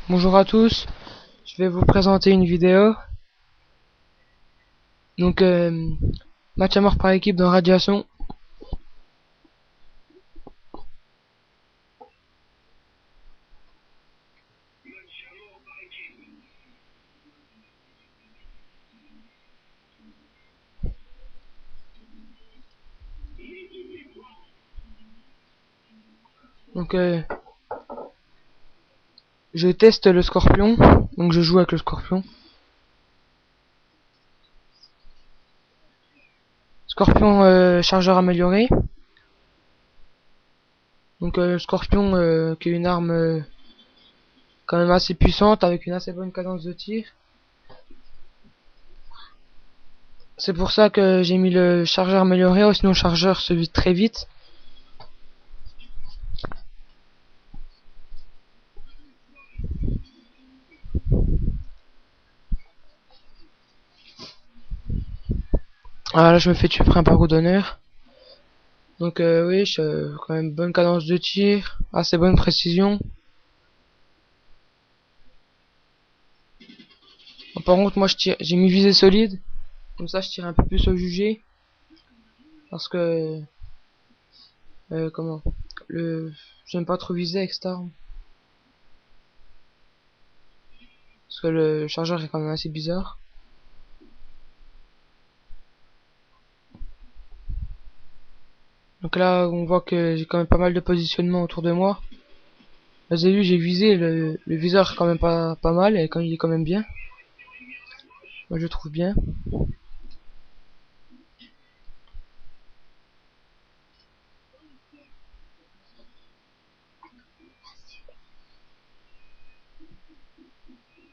Bonjour à tous, je vais vous présenter une vidéo. Donc, match à mort par équipe dans Radiation. Donc, je teste le Scorpion. Donc, je joue avec le Scorpion. Scorpion chargeur amélioré. Donc, Scorpion qui est une arme quand même assez puissante avec une assez bonne cadence de tir. C'est pour ça que j'ai mis le chargeur amélioré, sinon le chargeur se vide très vite. Ah là, je me fais tuer après un parcours d'honneur. Donc, oui, quand même bonne cadence de tir, assez bonne précision. Par contre, moi, j'ai mis visée solide. Comme ça, je tire un peu plus au jugé. Parce que, comment, j'aime pas trop viser avec cette arme. Parce que le chargeur est quand même assez bizarre. Donc là, on voit que j'ai quand même pas mal de positionnement autour de moi. Là, vous avez vu, j'ai visé, le viseur est quand même pas mal, et quand il est quand même bien. Moi, je le trouve bien.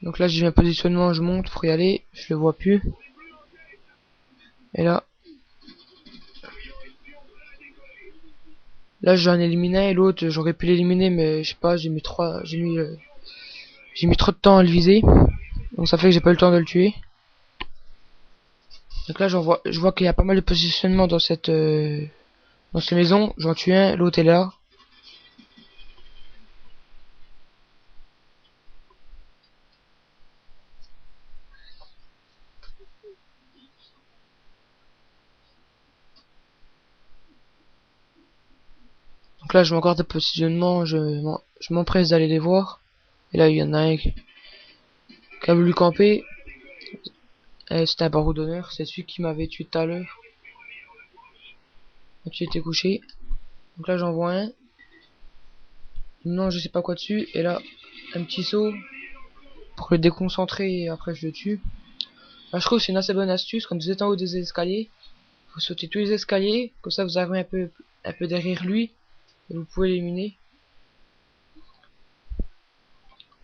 Donc là, j'ai un positionnement, je monte pour y aller. Je le vois plus. Et là, j'en éliminais, et l'autre, j'aurais pu l'éliminer, mais je sais pas, j'ai mis trop de temps à le viser. Donc ça fait que j'ai pas eu le temps de le tuer. Donc là, je vois qu'il y a pas mal de positionnement dans cette maison. J'en tue un, l'autre est là. Donc là, je m'en garde de positionnement. Je m'empresse d'aller les voir. Et là, il y en a un qui a voulu camper. C'était un barreau d'honneur. C'est celui qui m'avait tué tout à l'heure. Quand tu étais couché. Donc là, j'en vois un. Non, je sais pas quoi dessus. Et là, un petit saut pour le déconcentrer et après je le tue. Là, je trouve que c'est une assez bonne astuce. Quand vous êtes en haut des escaliers, vous sautez tous les escaliers. Comme ça, vous arrivez un peu derrière lui. Et vous pouvez l'éliminer.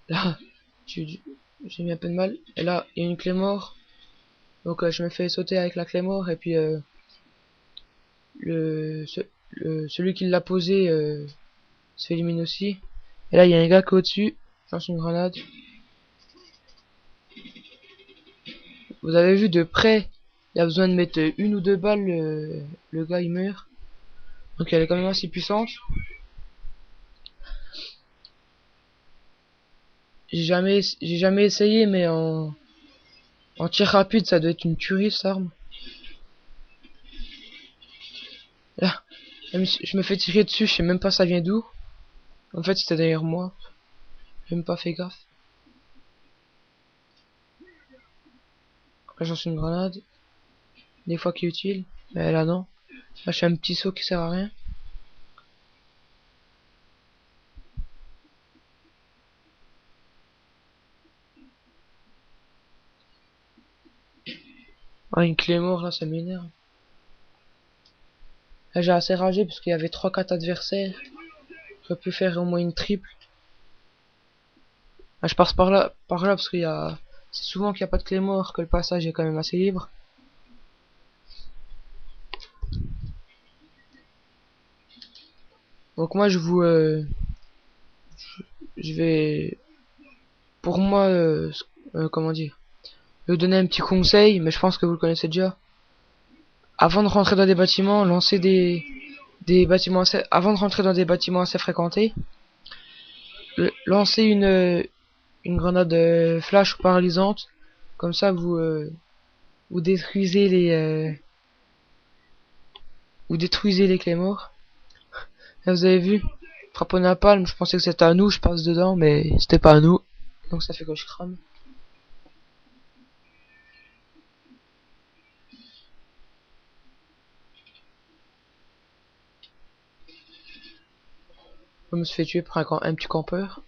Là, j'ai mis un peu de mal. Et là, il y a une clé mort. Donc je me fais sauter avec la clé mort. Et puis celui qui l'a posé se fait éliminer aussi. Et là, il y a un gars qui est au-dessus. Je lance une grenade. Vous avez vu de près, il a besoin de mettre une ou deux balles. Le gars, il meurt. Donc elle est quand même assez puissante. J'ai jamais essayé, mais en tir rapide, ça doit être une tuerie, cette arme. Là, je me fais tirer dessus, je sais même pas ça vient d'où. En fait, c'était derrière moi. J'ai même pas fait gaffe. Là, j'en suis une grenade. Des fois qui est utile. Mais là, non. Là, je fais un petit saut qui sert à rien. Ah, une clé mort, là, ça m'énerve. Là, j'ai assez ragé parce qu'il y avait 3-4 adversaires. J'aurais pu faire au moins une triple. Ah, je passe par là parce c'est souvent qu'il n'y a pas de clé mort, que le passage est quand même assez libre. Donc moi, je vais, pour moi, comment dire, lui donner un petit conseil, mais je pense que vous le connaissez déjà. Avant de rentrer dans des bâtiments, des bâtiments avant de rentrer dans des bâtiments assez fréquentés, lancer une grenade flash ou paralysante. Comme ça, vous détruisez les claymores. Là, vous avez vu, frappe au napalm, je pensais que c'était à nous, je passe dedans, mais c'était pas à nous. Donc ça fait que je crame. Je me suis fait tuer par un petit campeur.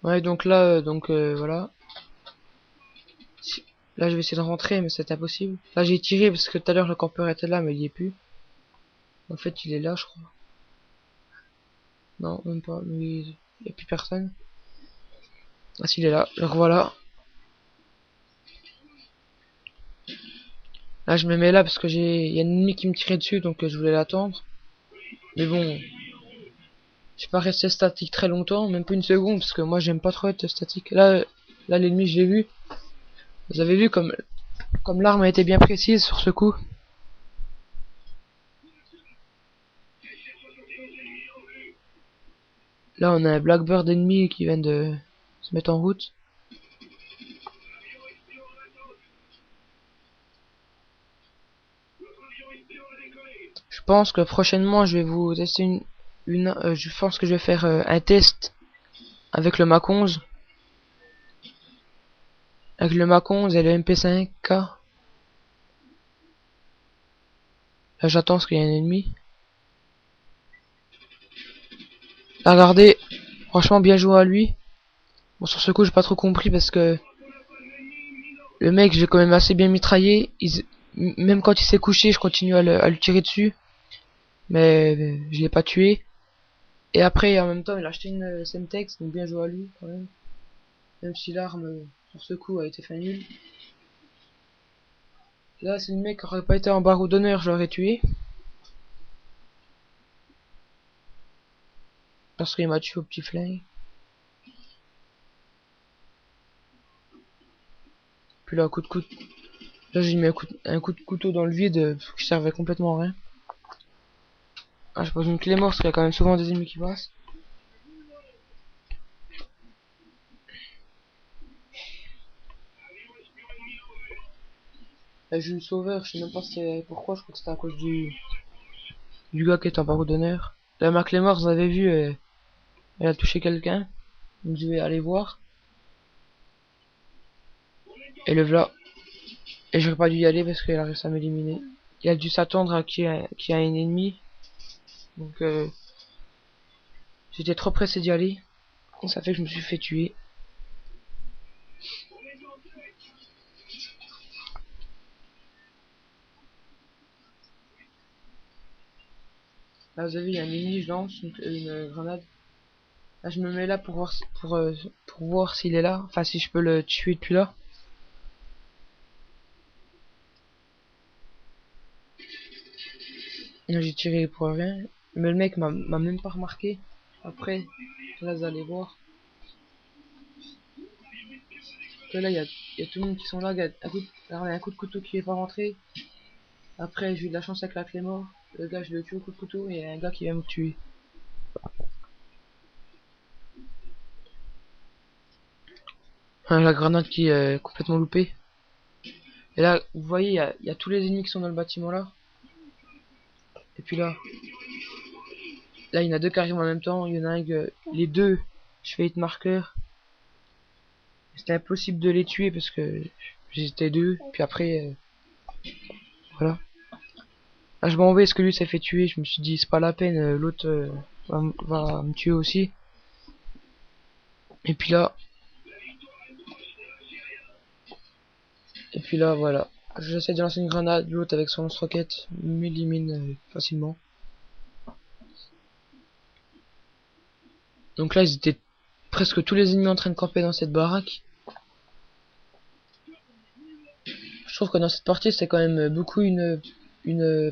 Ouais, donc là, voilà. Là, je vais essayer de rentrer, mais c'est impossible. Là, j'ai tiré parce que tout à l'heure, le campeur était là, mais il y est plus. En fait, il est là, je crois. Non, même pas. Il y a plus personne. Ah, s'il est là. Le revoilà. Là, je me mets là parce que il y a un ennemi qui me tirait dessus, donc je voulais l'attendre. Mais bon, je suis pas resté statique très longtemps, même pas une seconde, parce que moi, j'aime pas trop être statique. Là, l'ennemi, je l'ai vu. Vous avez vu comme l'arme a été bien précise sur ce coup. Là, on a un Blackbird ennemi qui vient de se mettre en route. Je pense que prochainement, je vais vous tester je pense que je vais faire un test avec le Mac 11. Avec le Mac 11 et le MP5K. Là, j'attends parce qu'il y a un ennemi. Là, regardez. Franchement, bien joué à lui. Bon, sur ce coup, j'ai pas trop compris parce que le mec, j'ai quand même assez bien mitraillé. Même quand il s'est couché, je continue à lui tirer dessus. Mais je l'ai pas tué. Et après, en même temps, il a acheté une Semtex, donc bien joué à lui quand même. Même si l'arme, sur ce coup, a été fin nul. Là, c'est le mec qui aurait pas été en barreau d'honneur, je l'aurais tué. Parce qu'il m'a tué au petit flingue. Puis là, coup de couteau. Là, j'ai mis un coup de couteau dans le vide qui servait complètement à rien. Ah, je pose une clé morte parce qu'il y a quand même souvent des ennemis qui passent. Là, j'ai eu le sauveur, je sais même pas pourquoi, je crois que c'était à cause du gars qui est en barreau d'honneur. La ma clé morte, vous avez vu, elle a touché quelqu'un. Donc je vais aller voir. Et le voilà. Et j'aurais pas dû y aller parce qu'il a réussi à m'éliminer. Il a dû s'attendre à qu'il y a un ennemi. Donc j'étais trop pressé d'y aller. Donc ça fait que je me suis fait tuer. Là vous avez vu, il y a un ennemi, je lance une grenade. Là je me mets là pour voir s'il est là. Enfin si je peux le tuer depuis là. Là j'ai tiré pour rien. Mais le mec m'a même pas remarqué. Après, là vous allez voir. Que là il y a tout le monde qui sont là. Alors, il y a un coup de couteau qui est pas rentré. Après j'ai eu de la chance avec la clé mort. Le gars je le tue au coup de couteau et il y a un gars qui vient me tuer. Ah, la grenade qui est complètement loupée. Et là, vous voyez, il y a tous les ennemis qui sont dans le bâtiment là. Et puis là, il y en a deux qui arrivent en même temps. Il y en a un que les deux, je fais hit marker. C'était impossible de les tuer parce que j'étais deux. Puis après, voilà. Là, je m'en vais parce que lui s'est fait tuer. Je me suis dit, c'est pas la peine. L'autre va me tuer aussi. Et puis là, voilà. J'essaie de lancer une grenade. L'autre avec son lance-roquette m'élimine facilement. Donc là, ils étaient presque tous les ennemis en train de camper dans cette baraque. Je trouve que dans cette partie, c'est quand même beaucoup une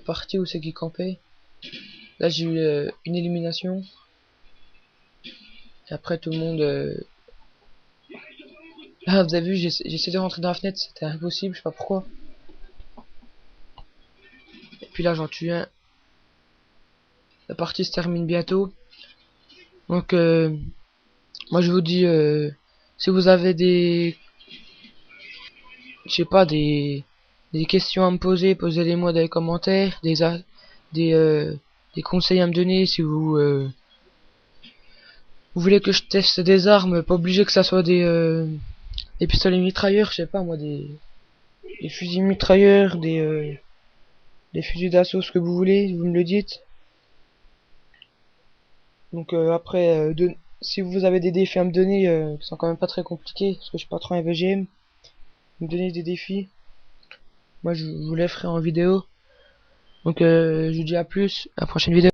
partie où c'est qui campait. Là, j'ai eu une élimination. Et après, tout le monde... Là, vous avez vu, j'ai essayé de rentrer dans la fenêtre, c'était impossible, je sais pas pourquoi. puis là j'en tue un. La partie se termine bientôt. Donc moi je vous dis, si vous avez des, je sais pas, des questions à me poser, posez-les moi dans les commentaires, des conseils à me donner si vous voulez que je teste des armes, pas obligé que ça soit des pistolets mitrailleurs, je sais pas moi, des fusils mitrailleurs, des fusils d'assaut, ce que vous voulez, vous me le dites. Donc après, si vous avez des défis à me donner, qui sont quand même pas très compliqués, parce que je suis pas trop un VGM, me donner des défis, moi je vous les ferai en vidéo. Donc je vous dis à plus, à la prochaine vidéo.